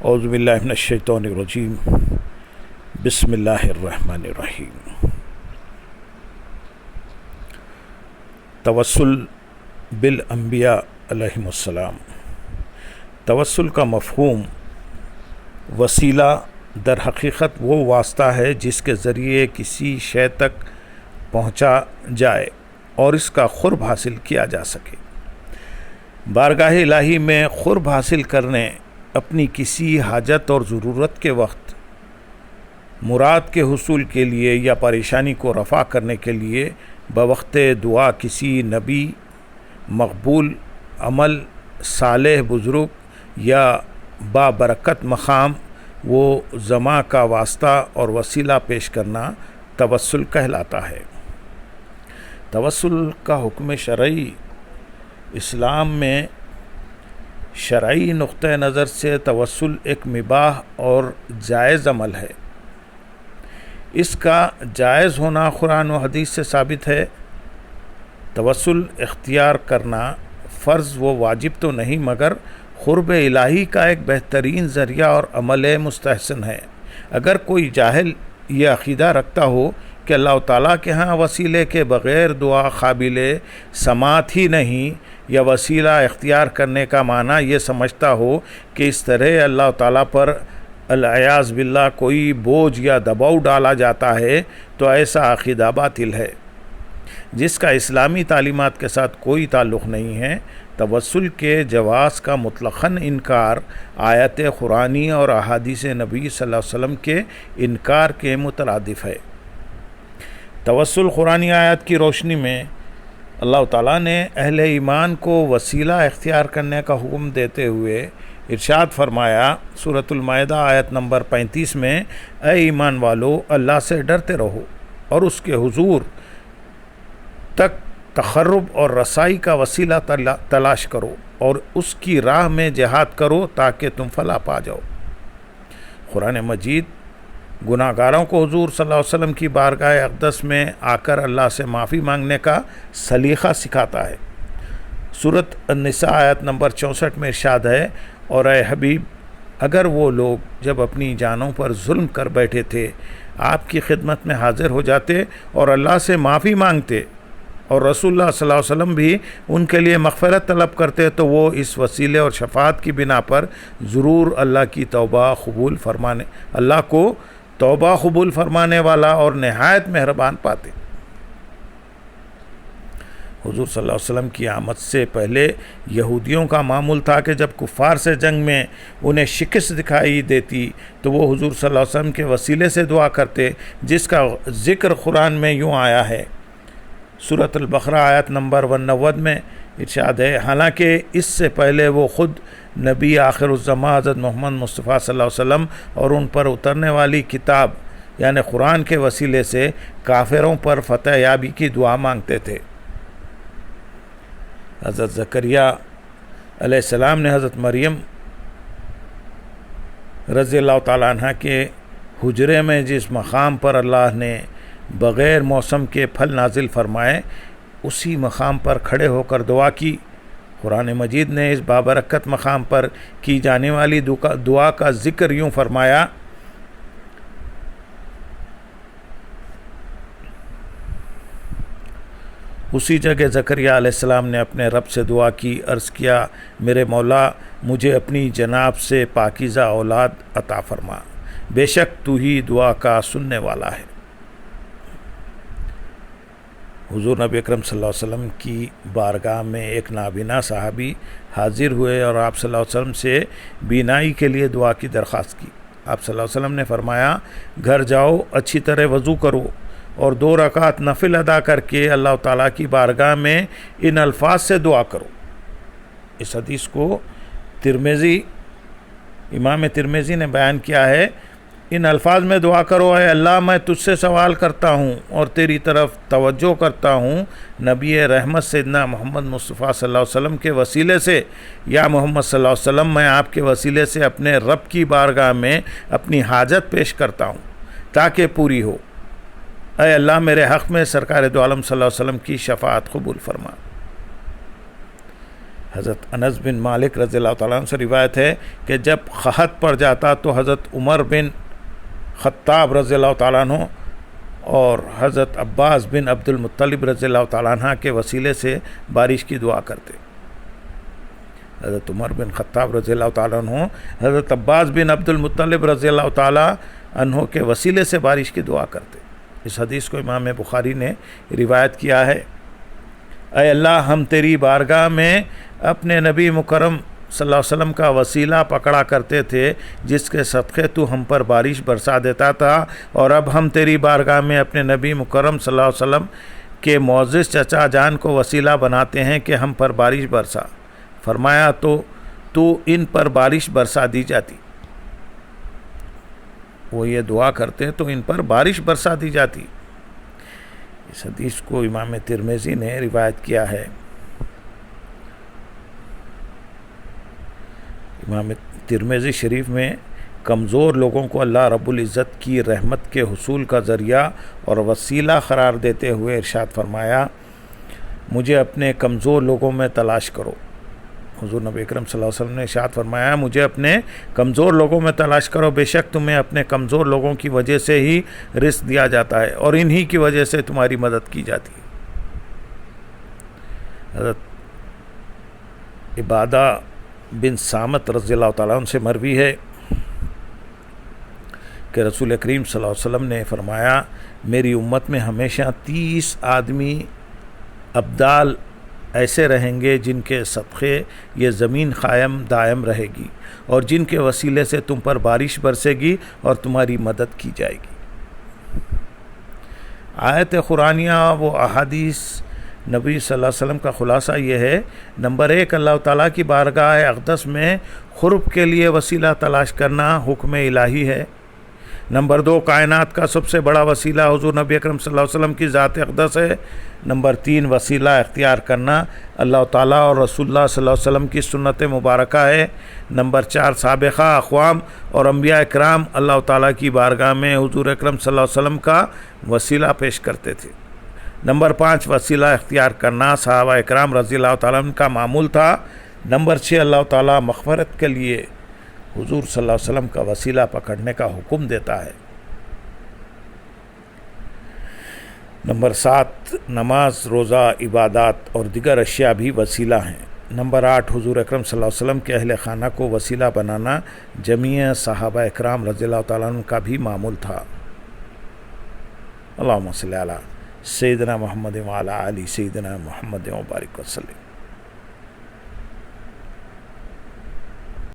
اعوذ باللہ من الشیطان الرجیم بسم اللہ الرحمن الرحیم۔ توسل بالانبیاء علیہم السلام۔ توسل کا مفہوم وسیلہ در حقیقت وہ واسطہ ہے جس کے ذریعے کسی شے تک پہنچا جائے اور اس کا قرب حاصل کیا جا سکے۔ بارگاہ الہی میں قرب حاصل کرنے، اپنی کسی حاجت اور ضرورت کے وقت مراد کے حصول کے لیے یا پریشانی کو رفع کرنے کے لیے بوقت دعا کسی نبی، مقبول عمل، صالح بزرگ یا بابرکت مقام و زماں کا واسطہ اور وسیلہ پیش کرنا توسل کہلاتا ہے۔ توسل کا حکم شرعی اسلام میں شرعی نقطہ نظر سے توسل ایک مباح اور جائز عمل ہے۔ اس کا جائز ہونا قرآن و حدیث سے ثابت ہے۔ توسل اختیار کرنا فرض و واجب تو نہیں مگر قرب الہی کا ایک بہترین ذریعہ اور عمل مستحسن ہے۔ اگر کوئی جاہل یہ عقیدہ رکھتا ہو کہ اللہ تعالیٰ کے ہاں وسیلے کے بغیر دعا قابل سماعت ہی نہیں، یا وسیلہ اختیار کرنے کا معنی یہ سمجھتا ہو کہ اس طرح اللہ تعالیٰ پر العیاذ باللہ کوئی بوجھ یا دباؤ ڈالا جاتا ہے، تو ایسا عقیدہ باطل ہے جس کا اسلامی تعلیمات کے ساتھ کوئی تعلق نہیں ہے۔ توسل کے جواز کا مطلقاً انکار آیت قرآنی اور احادیث نبی صلی اللہ علیہ وسلم کے انکار کے مترادف ہے۔ توسل قرآنی آیات کی روشنی میں اللہ تعالیٰ نے اہل ایمان کو وسیلہ اختیار کرنے کا حکم دیتے ہوئے ارشاد فرمایا، سورۃ المائدہ آیت نمبر 35 میں، اے ایمان والو، اللہ سے ڈرتے رہو اور اس کے حضور تک تقرب اور رسائی کا وسیلہ تلاش کرو اور اس کی راہ میں جہاد کرو تاکہ تم فلاح پا جاؤ۔ قرآن مجید گناہ گاروں کو حضور صلی اللہ علیہ وسلم کی بارگاہ اقدس میں آ کر اللہ سے معافی مانگنے کا سلیقہ سکھاتا ہے۔ سورۃ النساء آیت نمبر 64 میں ارشاد ہے، اور اے حبیب، اگر وہ لوگ جب اپنی جانوں پر ظلم کر بیٹھے تھے آپ کی خدمت میں حاضر ہو جاتے اور اللہ سے معافی مانگتے اور رسول اللہ صلی اللہ علیہ وسلم بھی ان کے لیے مغفرت طلب کرتے، تو وہ اس وسیلے اور شفاعت کی بنا پر ضرور اللہ کو توبہ قبول فرمانے والا اور نہایت مہربان پاتے۔ حضور صلی اللہ علیہ وسلم کی آمد سے پہلے یہودیوں کا معمول تھا کہ جب کفار سے جنگ میں انہیں شکست دکھائی دیتی تو وہ حضور صلی اللہ علیہ وسلم کے وسیلے سے دعا کرتے، جس کا ذکر قرآن میں یوں آیا ہے۔ سورۃ البقرہ آیت نمبر 190 میں ارشاد ہے، حالانکہ اس سے پہلے وہ خود نبی آخر الزماں حضرت محمد مصطفیٰ صلی اللہ علیہ وسلم اور ان پر اترنے والی کتاب یعنی قرآن کے وسیلے سے کافروں پر فتح یابی کی دعا مانگتے تھے۔ حضرت زکریا علیہ السلام نے حضرت مریم رضی اللہ تعالیٰ عنہ کے حجرے میں جس مقام پر اللہ نے بغیر موسم کے پھل نازل فرمائے، اسی مقام پر کھڑے ہو کر دعا کی۔ قرآن مجید نے اس بابرکت مقام پر کی جانے والی دعا کا ذکر یوں فرمایا، اسی جگہ زکریا علیہ السلام نے اپنے رب سے دعا کی، عرض کیا، میرے مولا، مجھے اپنی جناب سے پاکیزہ اولاد عطا فرما، بے شک تو ہی دعا کا سننے والا ہے۔ حضور نبی اکرم صلی اللہ علیہ وسلم کی بارگاہ میں ایک نابینا صحابی حاضر ہوئے اور آپ صلی اللہ علیہ وسلم سے بینائی کے لیے دعا کی درخواست کی۔ آپ صلی اللہ علیہ وسلم نے فرمایا، گھر جاؤ، اچھی طرح وضو کرو اور 2 رکعت نفل ادا کر کے اللہ تعالیٰ کی بارگاہ میں ان الفاظ سے دعا کرو۔ اس حدیث کو امام ترمذی نے بیان کیا ہے، ان الفاظ میں دعا کرو، اے اللہ، میں تجھ سے سوال کرتا ہوں اور تیری طرف توجہ کرتا ہوں، نبی رحمت سیدنا محمد مصطفیٰ صلی اللہ علیہ وسلم کے وسیلے سے، یا محمد صلی اللہ علیہ وسلم، میں آپ کے وسیلے سے اپنے رب کی بارگاہ میں اپنی حاجت پیش کرتا ہوں تاکہ پوری ہو۔ اے اللہ، میرے حق میں سرکار دو عالم صلی اللہ علیہ وسلم کی شفاعت قبول فرما۔ حضرت انس بن مالک رضی اللہ تعالیٰ عنہ سے روایت ہے کہ جب قحط پڑ جاتا تو حضرت عمر بن خطاب رضی اللہ تعالیٰ عنہ اور حضرت عباس بن عبد المطلب رضی اللہ تعالیٰ عنہ کے وسیلے سے بارش کی دعا کرتے. حضرت عمر بن خطاب رضی اللہ تعالیٰ عنہ حضرت عباس بن عبد المطلب رضی اللہ تعالیٰ عنہ کے وسیلے سے بارش کی دعا کرتے. اس حدیث کو امام بخاری نے روایت کیا ہے. اے اللہ، ہم تیری بارگاہ میں اپنے نبی مکرم صلی اللہ علیہ وسلم کا وسیلہ پکڑا کرتے تھے جس کے صدقے تو ہم پر بارش برسا دیتا تھا، اور اب ہم تیری بارگاہ میں اپنے نبی مکرم صلی اللہ علیہ وسلم کے معزز چچا جان کو وسیلہ بناتے ہیں کہ ہم پر بارش برسا. فرمایا تو ان پر بارش برسا دی جاتی. وہ یہ دعا کرتے تو ان پر بارش برسا دی جاتی. اس حدیث کو امام ترمذی نے روایت کیا ہے. امام ترمذی شریف میں کمزور لوگوں کو اللہ رب العزت کی رحمت کے حصول کا ذریعہ اور وسیلہ قرار دیتے ہوئے ارشاد فرمایا، مجھے اپنے کمزور لوگوں میں تلاش کرو. حضور نبی اکرم صلی اللہ علیہ وسلم نے ارشاد فرمایا، مجھے اپنے کمزور لوگوں میں تلاش کرو، بے شک تمہیں اپنے کمزور لوگوں کی وجہ سے ہی رزق دیا جاتا ہے اور انہی کی وجہ سے تمہاری مدد کی جاتی ہے. حضرت عبادہ بن صامت رضی اللہ تعالیٰ عنہ سے مروی ہے کہ رسول کریم صلی اللہ علیہ وسلم نے فرمایا، میری امت میں ہمیشہ 30 آدمی ابدال ایسے رہیں گے جن کے صدقے یہ زمین قائم دائم رہے گی اور جن کے وسیلے سے تم پر بارش برسے گی اور تمہاری مدد کی جائے گی. آیت قرآنیہ و احادیث نبی صلی اللہ علیہ وسلم کا خلاصہ یہ ہے: نمبر 1، اللہ تعالیٰ کی بارگاہ اقدس میں قرب کے لیے وسیلہ تلاش کرنا حکم الہی ہے. نمبر 2، کائنات کا سب سے بڑا وسیلہ حضور نبی اکرم صلی اللہ علیہ وسلم کی ذات اقدس ہے. نمبر 3، وسیلہ اختیار کرنا اللہ تعالیٰ اور رسول اللہ صلی اللہ علیہ وسلم کی سنت مبارکہ ہے. نمبر 4، سابقہ اقوام اور انبیاء اکرام اللہ تعالیٰ کی بارگاہ میں حضور اکرم صلی اللہ علیہ وسلم کا وسیلہ پیش کرتے تھے. نمبر 5، وسیلہ اختیار کرنا صحابہ اکرام رضی اللہ تعالیٰ عنہ کا معمول تھا. نمبر 6، اللہ تعالیٰ مغفرت کے لیے حضور صلی اللہ علیہ وسلم کا وسیلہ پکڑنے کا حکم دیتا ہے. نمبر 7، نماز، روزہ، عبادات اور دیگر اشیاء بھی وسیلہ ہیں. نمبر 8، حضور اکرم صلی اللہ علیہ وسلم کے اہل خانہ کو وسیلہ بنانا جمیع صحابہ اکرام رضی اللہ تعالیٰ عنہ کا بھی معمول تھا. اللہم صلی علی سیدنا محمد وعلی آل سیدنا محمد وبارک وسلم.